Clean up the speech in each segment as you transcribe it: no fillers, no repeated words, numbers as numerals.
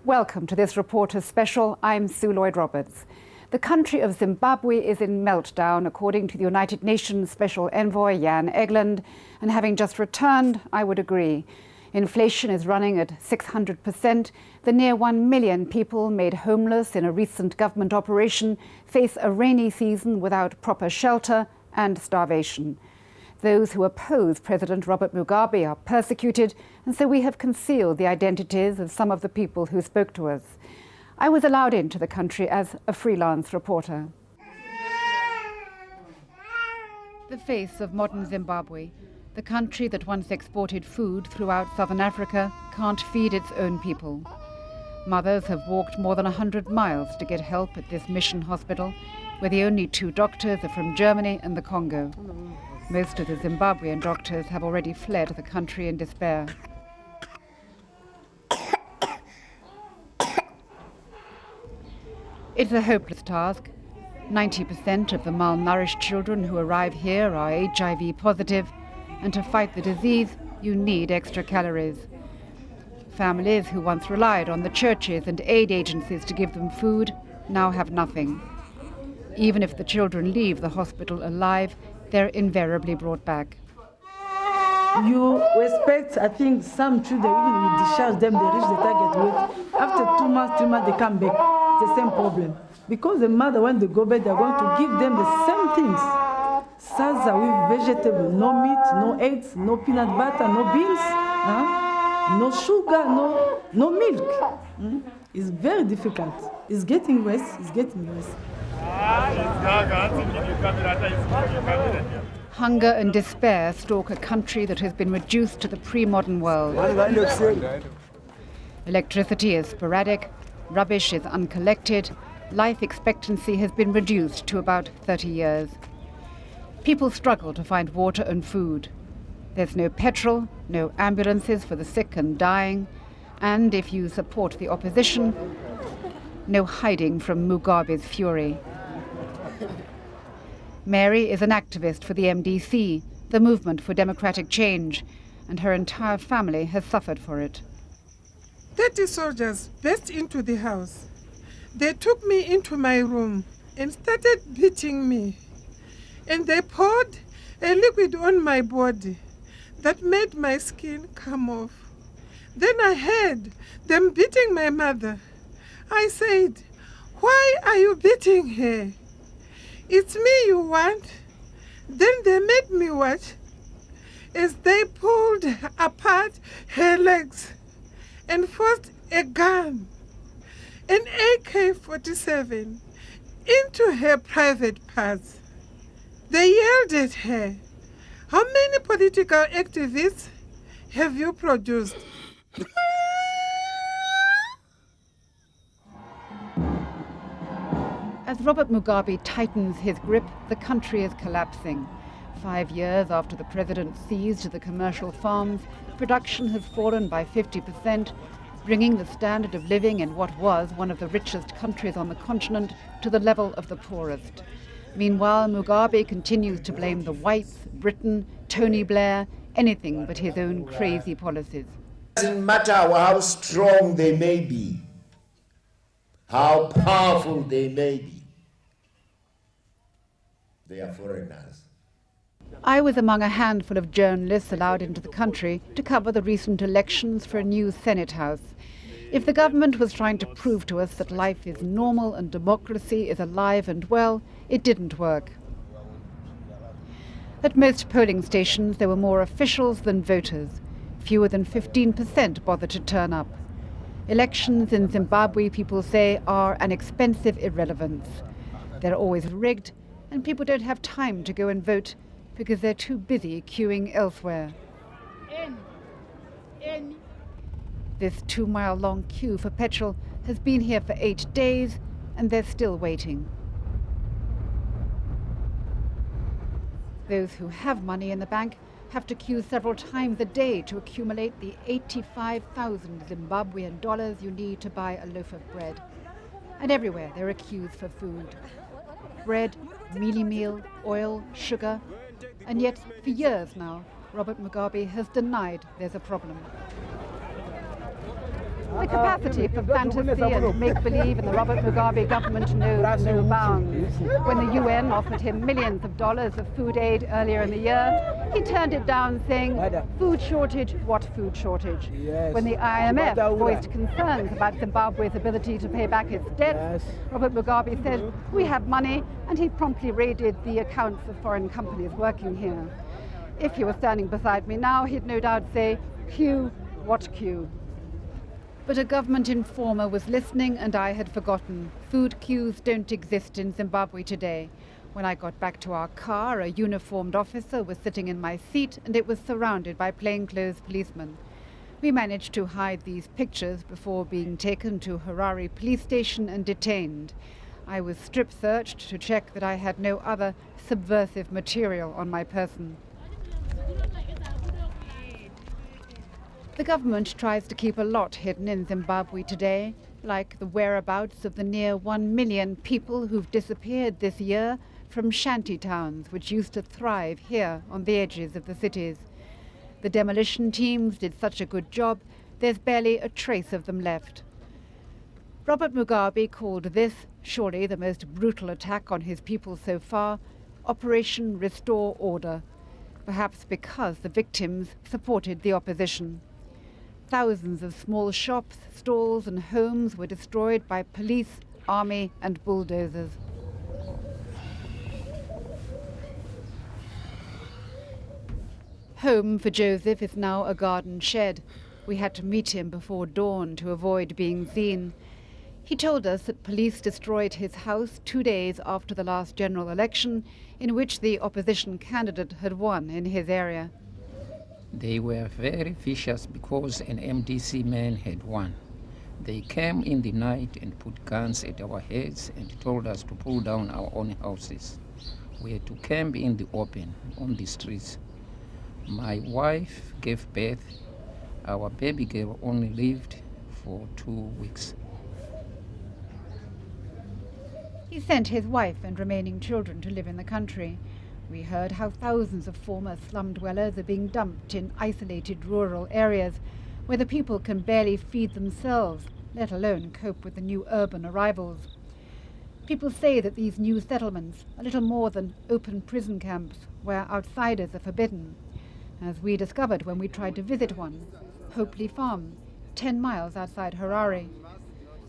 Welcome to this Reporter's Special. I'm Sue Lloyd-Roberts. The country of Zimbabwe is in meltdown, according to the United Nations Special Envoy Jan Egeland, and having just returned, I would agree. Inflation is running at 600%. The near 1 million people made homeless in a recent government operation face a rainy season without proper shelter and starvation. Those who oppose President Robert Mugabe are persecuted, and so we have concealed the identities of some of the people who spoke to us. I was allowed into the country as a freelance reporter. The face of modern Zimbabwe, the country that once exported food throughout southern Africa, can't feed its own people. Mothers have walked more than 100 miles to get help at this mission hospital, where the only two doctors are from Germany and the Congo. Most of the Zimbabwean doctors have already fled the country in despair. It's a hopeless task. 90% of the malnourished children who arrive here are HIV positive, and to fight the disease, you need extra calories. Families who once relied on the churches and aid agencies to give them food now have nothing. Even if the children leave the hospital alive, they're invariably brought back. You expect, I think, some children, even you discharge them, they reach the target weight. After 2 months, 3 months, they come back. It's the same problem. Because the mother, when they go back, they're going to give them the same things. Salsa with vegetable, no meat, no eggs, no peanut butter, no beans, no sugar, no milk. It's very difficult. It's getting worse, it's getting worse. Hunger and despair stalk a country that has been reduced to the pre-modern world. Electricity is sporadic, rubbish is uncollected, life expectancy has been reduced to about 30 years. People struggle to find water and food. There's no petrol, no ambulances for the sick and dying, and if you support the opposition, no hiding from Mugabe's fury. Mary is an activist for the MDC, the Movement for Democratic Change, and her entire family has suffered for it. 30 soldiers burst into the house. They took me into my room and started beating me. And they poured a liquid on my body that made my skin come off. Then I heard them beating my mother. I said, "Why are you beating her? It's me you want." Then they made me watch as they pulled apart her legs and forced a gun, an AK-47, into her private parts. They yelled at her, "How many political activists have you produced?" As Robert Mugabe tightens his grip, the country is collapsing. 5 years after the president seized the commercial farms, production has fallen by 50%, bringing the standard of living in what was one of the richest countries on the continent to the level of the poorest. Meanwhile, Mugabe continues to blame the whites, Britain, Tony Blair, anything but his own crazy policies. It doesn't matter how strong they may be, how powerful they may be. They are foreigners. I was among a handful of journalists allowed into the country to cover the recent elections for a new Senate House. If the government was trying to prove to us that life is normal and democracy is alive and well, it didn't work. At most polling stations, there were more officials than voters. Fewer than 15% bothered to turn up. Elections in Zimbabwe, people say, are an expensive irrelevance. They're always rigged, and people don't have time to go and vote because they're too busy queuing elsewhere. This 2-mile-long queue for petrol has been here for 8 days, and they're still waiting. Those who have money in the bank have to queue several times a day to accumulate the 85,000 Zimbabwean dollars you need to buy a loaf of bread. And everywhere there are queues for food. Bread, mealie meal, oil, sugar. And yet, for years now, Robert Mugabe has denied there's a problem. The capacity for fantasy and make-believe in the Robert Mugabe government knows no bounds. When the UN offered him millions of dollars of food aid earlier in the year, he turned it down, saying, "Food shortage, what food shortage?" When the IMF voiced concerns about Zimbabwe's ability to pay back its debts, Robert Mugabe said, "We have money," and he promptly raided the accounts of foreign companies working here. If he were standing beside me now, he'd no doubt say, "Q, what Q?" But a government informer was listening and I had forgotten. Food queues don't exist in Zimbabwe today. When I got back to our car, a uniformed officer was sitting in my seat and it was surrounded by plainclothes policemen. We managed to hide these pictures before being taken to Harare police station and detained. I was strip searched to check that I had no other subversive material on my person. The government tries to keep a lot hidden in Zimbabwe today, like the whereabouts of the near 1 million people who've disappeared this year from shanty towns which used to thrive here on the edges of the cities. The demolition teams did such a good job, there's barely a trace of them left. Robert Mugabe called this, surely the most brutal attack on his people so far, Operation Restore Order, perhaps because the victims supported the opposition. Thousands of small shops, stalls and homes were destroyed by police, army and bulldozers. Home for Joseph is now a garden shed. We had to meet him before dawn to avoid being seen. He told us that police destroyed his house 2 days after the last general election, in which the opposition candidate had won in his area. They were very vicious because an MDC man had won. They came in the night and put guns at our heads and told us to pull down our own houses. We had to camp in the open, on the streets. My wife gave birth. Our baby girl only lived for 2 weeks. He sent his wife and remaining children to live in the country. We heard how thousands of former slum dwellers are being dumped in isolated rural areas where the people can barely feed themselves, let alone cope with the new urban arrivals. People say that these new settlements are little more than open prison camps where outsiders are forbidden, as we discovered when we tried to visit one, Hopely Farm, 10 miles outside Harare.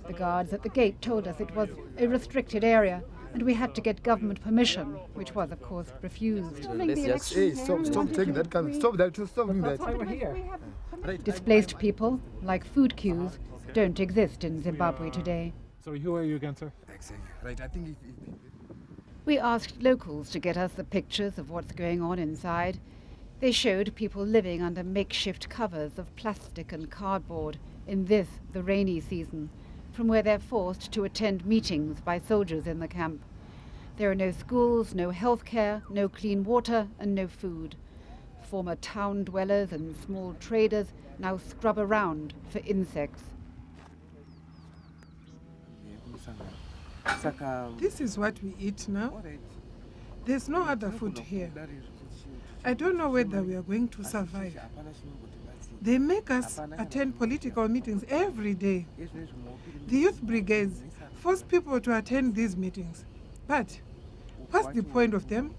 The guards at the gate told us it was a restricted area, and we had to get government permission, which was, of course, refused. Stop taking that gun. Stop that. Stop doing that. That's why we're here. Displaced people, like food queues, don't exist in Zimbabwe today. Sorry, who are you again, sir? Right, I think We asked locals to get us the pictures of what's going on inside. They showed people living under makeshift covers of plastic and cardboard in this, the rainy season, from where they're forced to attend meetings by soldiers in the camp. There are no schools, no health care, no clean water and no food. Former town dwellers and small traders now scrub around for insects. This is what we eat now. There's no other food here. I don't know whether we are going to survive. They make us attend political meetings every day. The youth brigades force people to attend these meetings. But what's the point of them?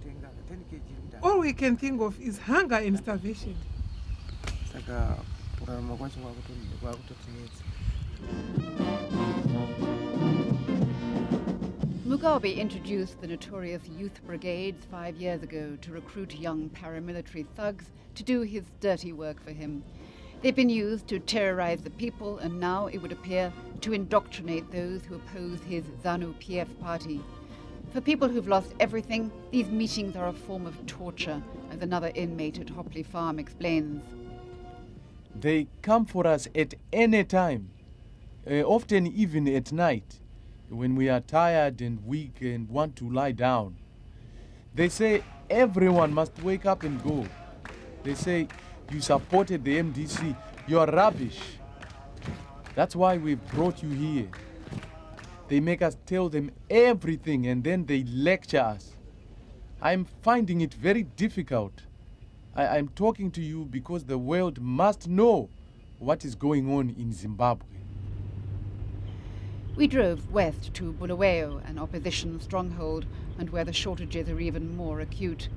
All we can think of is hunger and starvation. Mugabe introduced the notorious youth brigades 5 years ago to recruit young paramilitary thugs to do his dirty work for him. They've been used to terrorize the people and now, it would appear, to indoctrinate those who oppose his ZANU-PF party. For people who've lost everything, these meetings are a form of torture, as another inmate at Hopley Farm explains. They come for us at any time, often even at night, when we are tired and weak and want to lie down. They say everyone must wake up and go. They say, you supported the MDC, you're rubbish. That's why we brought you here. They make us tell them everything and then they lecture us. I'm finding it very difficult. I'm talking to you because the world must know what is going on in Zimbabwe. We drove west to Bulawayo, an opposition stronghold, and where the shortages are even more acute.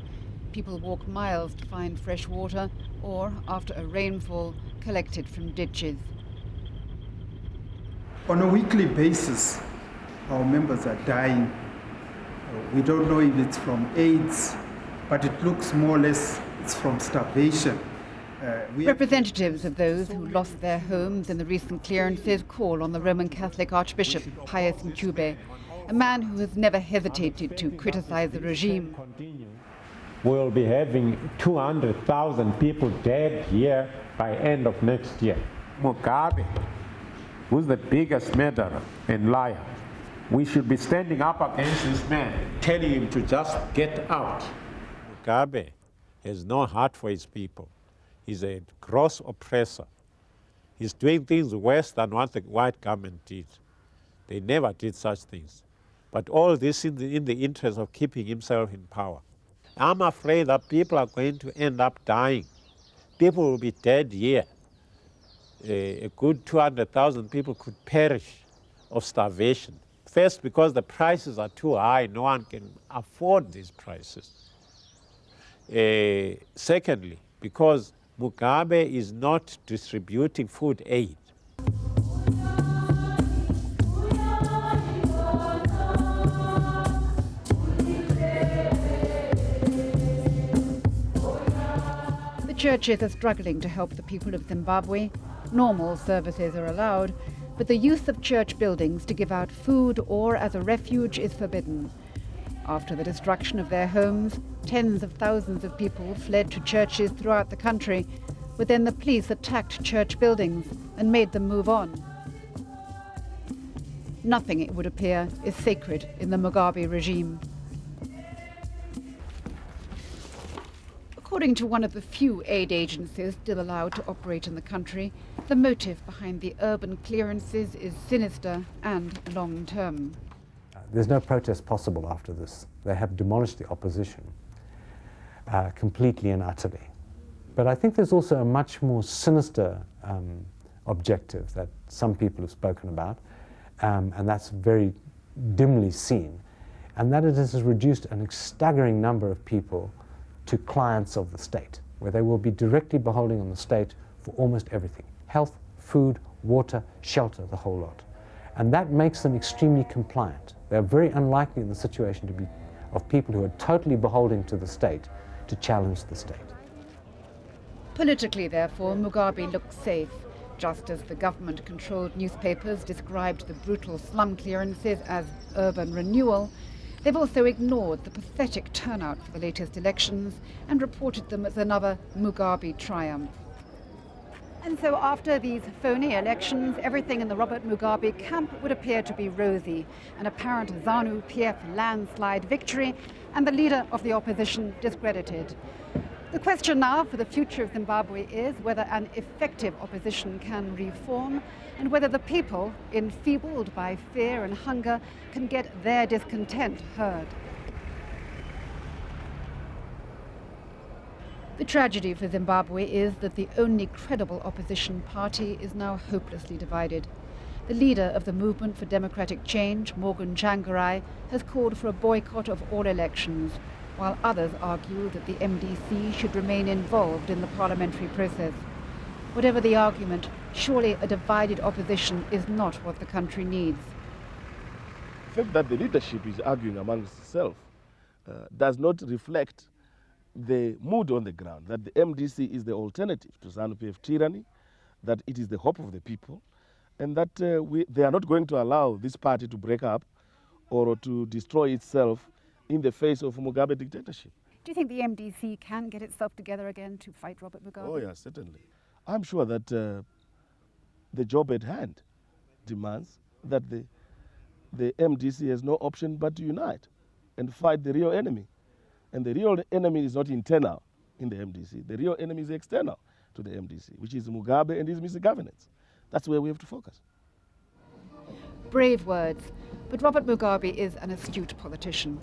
People walk miles to find fresh water or, after a rainfall, collect it from ditches. On a weekly basis, our members are dying. We don't know if it's from AIDS, but it looks more or less it's from starvation. Representatives of those who lost their homes in the recent clearances call on the Roman Catholic Archbishop Pius Ncube, a man who has never hesitated to criticize the regime. We'll be having 200,000 people dead here by end of next year. Mugabe, who's the biggest murderer and liar, we should be standing up against this man, telling him to just get out. Mugabe has no heart for his people. He's a gross oppressor. He's doing things worse than what the white government did. They never did such things. But all this in the interest of keeping himself in power. I'm afraid that people are going to end up dying. People will be dead here. A good 200,000 people could perish of starvation. First, because the prices are too high, no one can afford these prices. Secondly, because Mugabe is not distributing food aid. The churches are struggling to help the people of Zimbabwe. Normal services are allowed, but the use of church buildings to give out food or as a refuge is forbidden. After the destruction of their homes, tens of thousands of people fled to churches throughout the country, but then the police attacked church buildings and made them move on. Nothing, it would appear, is sacred in the Mugabe regime. According to one of the few aid agencies still allowed to operate in the country, the motive behind the urban clearances is sinister and long-term. There's no protest possible after this. They have demolished the opposition completely and utterly. But I think there's also a much more sinister objective that some people have spoken about, and that's very dimly seen, and that it has reduced a staggering number of people to clients of the state, where they will be directly beholden on the state for almost everything: health, food, water, shelter, the whole lot. And that makes them extremely compliant. They're very unlikely in the situation to be of people who are totally beholden to the state to challenge the state. Politically, therefore, Mugabe looks safe, just as the government-controlled newspapers described the brutal slum clearances as urban renewal. They've also ignored the pathetic turnout for the latest elections and reported them as another Mugabe triumph. And so after these phony elections, everything in the Robert Mugabe camp would appear to be rosy. An apparent ZANU-PF landslide victory and the leader of the opposition discredited. The question now for the future of Zimbabwe is whether an effective opposition can reform and whether the people, enfeebled by fear and hunger, can get their discontent heard. The tragedy for Zimbabwe is that the only credible opposition party is now hopelessly divided. The leader of the Movement for Democratic Change, Morgan Tsvangirai, has called for a boycott of all elections, while others argue that the MDC should remain involved in the parliamentary process. Whatever the argument, surely a divided opposition is not what the country needs. The fact that the leadership is arguing amongst itself does not reflect the mood on the ground, that the MDC is the alternative to ZANU-PF tyranny, that it is the hope of the people, and that they are not going to allow this party to break up or to destroy itself in the face of Mugabe dictatorship. Do you think the MDC can get itself together again to fight Robert Mugabe? Oh yes, certainly. I'm sure that the job at hand demands that the MDC has no option but to unite and fight the real enemy. And the real enemy is not internal in the MDC. The real enemy is external to the MDC, which is Mugabe and his misgovernance. That's where we have to focus. Brave words, but Robert Mugabe is an astute politician.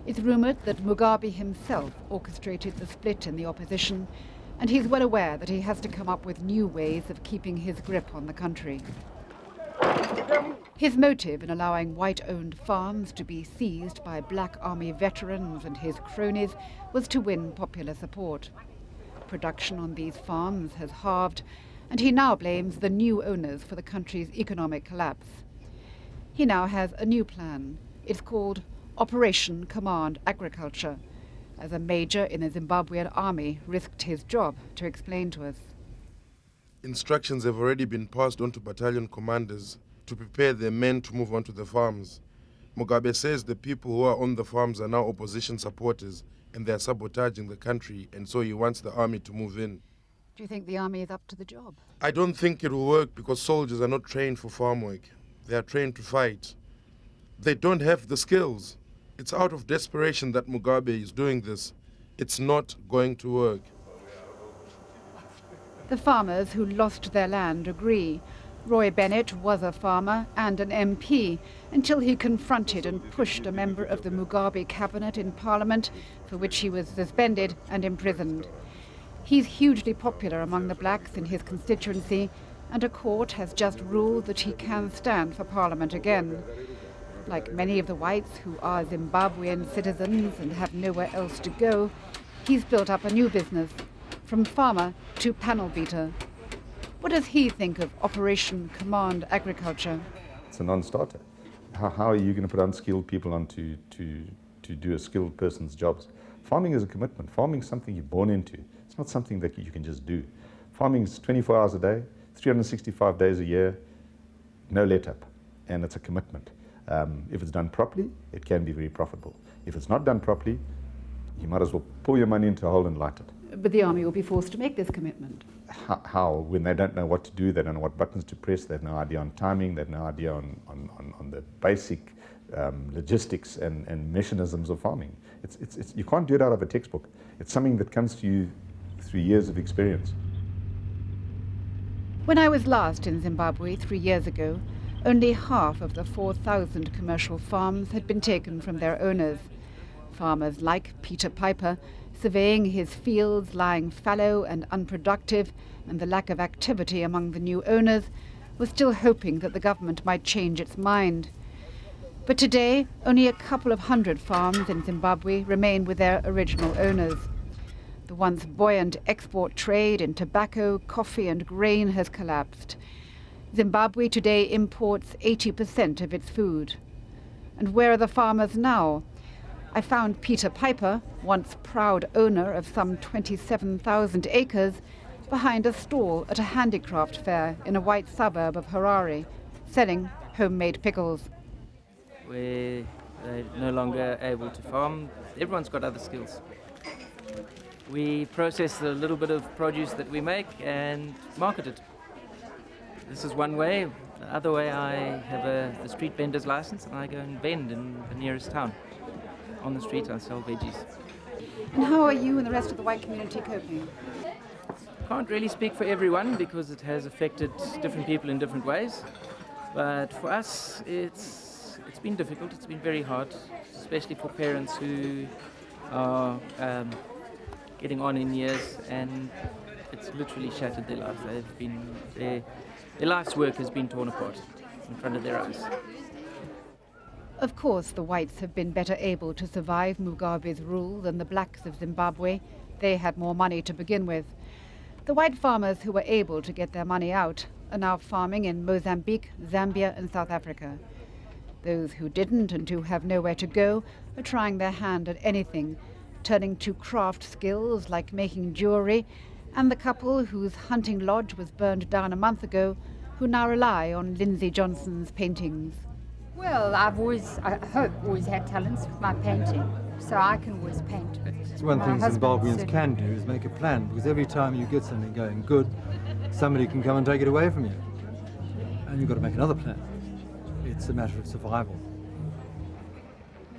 It's rumoured that Mugabe himself orchestrated the split in the opposition, and he's well aware that he has to come up with new ways of keeping his grip on the country. His motive in allowing white-owned farms to be seized by Black Army veterans and his cronies was to win popular support. Production on these farms has halved, and he now blames the new owners for the country's economic collapse. He now has a new plan. It's called Operation Command Agriculture, as a major in the Zimbabwean army risked his job to explain to us. Instructions have already been passed on to battalion commanders to prepare their men to move on to the farms. Mugabe says the people who are on the farms are now opposition supporters and they are sabotaging the country, and so he wants the army to move in. Do you think the army is up to the job? I don't think it will work because soldiers are not trained for farm work. They are trained to fight. They don't have the skills. It's out of desperation that Mugabe is doing this. It's not going to work. The farmers who lost their land agree. Roy Bennett was a farmer and an MP until he confronted and pushed a member of the Mugabe cabinet in Parliament, for which he was suspended and imprisoned. He's hugely popular among the blacks in his constituency, and a court has just ruled that he can stand for Parliament again. Like many of the whites who are Zimbabwean citizens and have nowhere else to go, he's built up a new business, from farmer to panel beater. What does he think of Operation Command Agriculture? It's a non-starter. How are you going to put unskilled people on to do a skilled person's jobs? Farming is a commitment. Farming is something you're born into. It's not something that you can just do. Farming is 24 hours a day, 365 days a year, no let-up, and it's a commitment. If it's done properly, it can be very profitable. If it's not done properly, you might as well pour your money into a hole and light it. But the army will be forced to make this commitment. How? When they don't know what to do, they don't know what buttons to press, they have no idea on timing, they have no idea on the basic logistics and mechanisms of farming. You can't do it out of a textbook. It's something that comes to you through years of experience. When I was last in Zimbabwe 3 years ago, only half of the 4,000 commercial farms had been taken from their owners. Farmers like Peter Piper, surveying his fields lying fallow and unproductive and the lack of activity among the new owners, was still hoping that the government might change its mind. But today, only a couple of hundred farms in Zimbabwe remain with their original owners. The once buoyant export trade in tobacco, coffee and grain has collapsed. Zimbabwe today imports 80% of its food. And where are the farmers now? I found Peter Piper, once proud owner of some 27,000 acres, behind a stall at a handicraft fair in a white suburb of Harare, selling homemade pickles. Where they're no longer able to farm, everyone's got other skills. We process the little bit of produce that we make and market it. This is one way. The other way, I have a street vendor's license and I go and vend in the nearest town. On the street, I sell veggies. And how are you and the rest of the white community coping? Can't really speak for everyone because it has affected different people in different ways. But for us, it's been difficult. It's been very hard, especially for parents who are getting on in years, and it's literally shattered their lives. Their life's work has been torn apart in front of their eyes. Of course, the whites have been better able to survive Mugabe's rule than the blacks of Zimbabwe. They had more money to begin with. The white farmers who were able to get their money out are now farming in Mozambique, Zambia and South Africa. Those who didn't and who have nowhere to go are trying their hand at anything, turning to craft skills like making jewelry, and the couple whose hunting lodge was burned down a month ago, who now rely on Lindsay Johnson's paintings. Well, I hope always had talents with my painting, so I can always paint. It's one thing Zimbabweans can do is make a plan, because every time you get something going good, somebody can come and take it away from you. And you've got to make another plan. It's a matter of survival.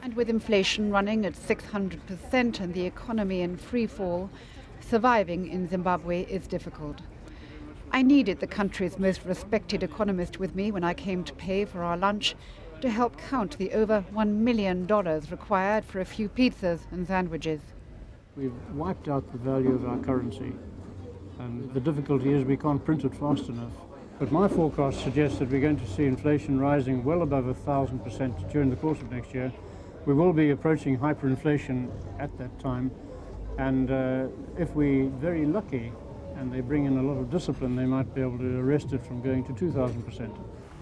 And with inflation running at 600% and the economy in free fall, surviving in Zimbabwe is difficult. I needed the country's most respected economist with me when I came to pay for our lunch, to help count the over $1 million required for a few pizzas and sandwiches. We've wiped out the value of our currency, and the difficulty is we can't print it fast enough. But my forecast suggests that we're going to see inflation rising well above 1,000% during the course of next year. We will be approaching hyperinflation at that time, and if we're very lucky and they bring in a lot of discipline, they might be able to arrest it from going to 2,000%.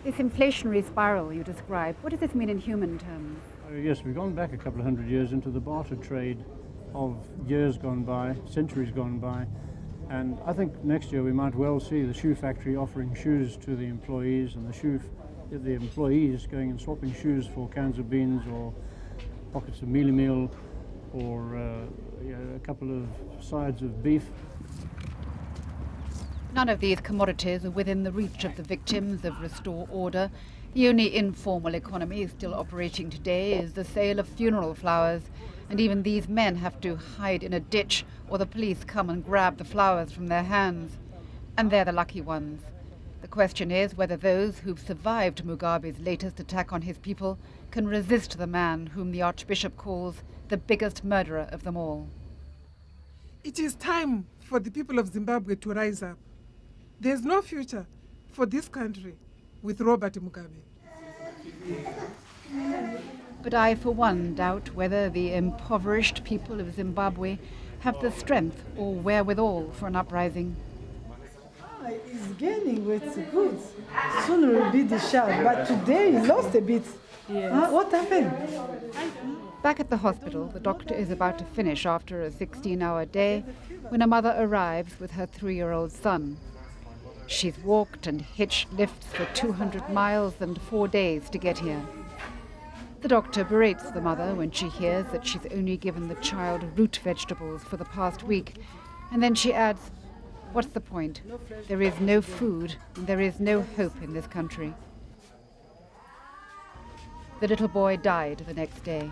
This inflationary spiral you describe, what does this mean in human terms? Yes, we've gone back a couple of hundred years into the barter trade of years gone by, centuries gone by, and I think next year we might well see the shoe factory offering shoes to the employees, and the employees going and swapping shoes for cans of beans or pockets of mealie meal or a couple of sides of beef. None of these commodities are within the reach of the victims of Restore Order. The only informal economy still operating today is the sale of funeral flowers, and even these men have to hide in a ditch or the police come and grab the flowers from their hands. And they're the lucky ones. The question is whether those who've survived Mugabe's latest attack on his people can resist the man whom the Archbishop calls the biggest murderer of them all. It is time for the people of Zimbabwe to rise up. There's no future for this country with Robert Mugabe. But I, for one, doubt whether the impoverished people of Zimbabwe have the strength or wherewithal for an uprising. He's gaining weight good. Soon it will be the shout, but today he lost a bit. Yes. What happened? Back at the hospital, the doctor is about to finish after a 16-hour day when a mother arrives with her 3-year-old son. She's walked and hitched lifts for 200 miles and 4 days to get here. The doctor berates the mother when she hears that she's only given the child root vegetables for the past week, and then she adds, "What's the point? There is no food and there is no hope in this country." The little boy died the next day.